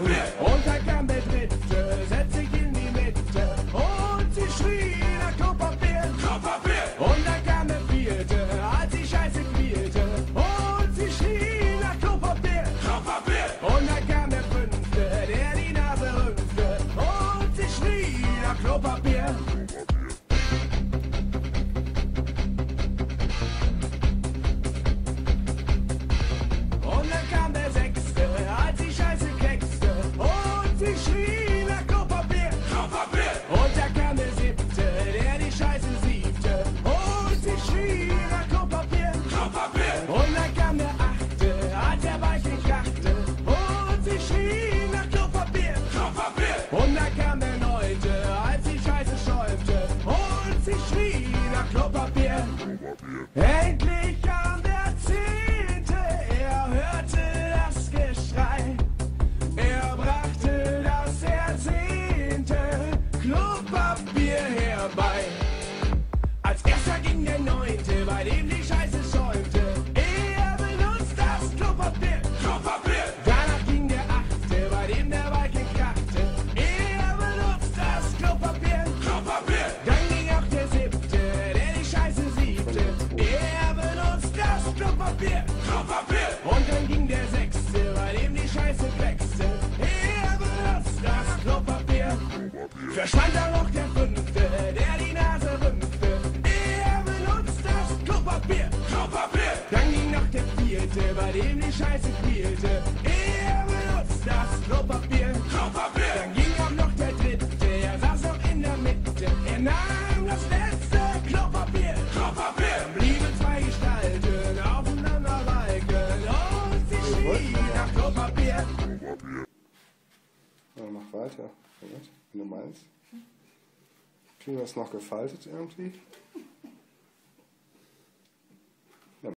Klopapier. Und dann kam der Dritte, setzt sich in die Mitte und sie schrie nach Klopapier. Klopapier. Und dann kam der Vierte, als sie Scheiße quielte und sie schrie nach Klopapier. Klopapier. Und dann kam der Fünfte, der die Nase rümpfte und sie schrie nach Klopapier. Und dann kam der Sechste, als sie Scheiße kleckste und sie schrie nach Klopapier. Klopapier. Und da kam der Siebte, der die Scheiße siebte und sie schrie nach Klopapier. Klopapier. Und dann kam der Achte, als er Weichen krachte und sie schrie nach Klopapier. Klopapier. Und dann kam der Neunte, als die Scheiße schäumte und sie schrie nach Klopapier. Endlich kam der Zehnte, er hörte das Geschrei. Er brachte das ersehnte Klopapier herbei. Als erster ging der Neunte, bei dem die Scheiße schäumte. Er benutzt das Klopapier. Klopapier. Danach ging der Achte, bei dem der Balken krachte. Er benutzt das Klopapier. Klopapier. Dann ging auch der Siebte, der die Scheiße siebte. Er benutzt das Klopapier. Klopapier. Und dann ging der Sechste, bei dem die Scheiße kleckste. Er benutzt das Klopapier. Verschwand dann noch der Fünfte, der die Nase rümpfte. Er benutzt das Klopapier. Klopapier. Dann ging noch der Vierte, bei dem die Scheiße quielte. Er benutzt das Klopapier. Klopapier. Dann ging auch noch der Dritte, er saß noch in der Mitte. Er nahm das letzte Klopapier. Klopapier. Dann blieben zwei Gestalten aufeinander walken und sie schrien nach Klopapier. Ja, mach weiter. Wenn du meinst. Kriegen wir das noch gefaltet irgendwie?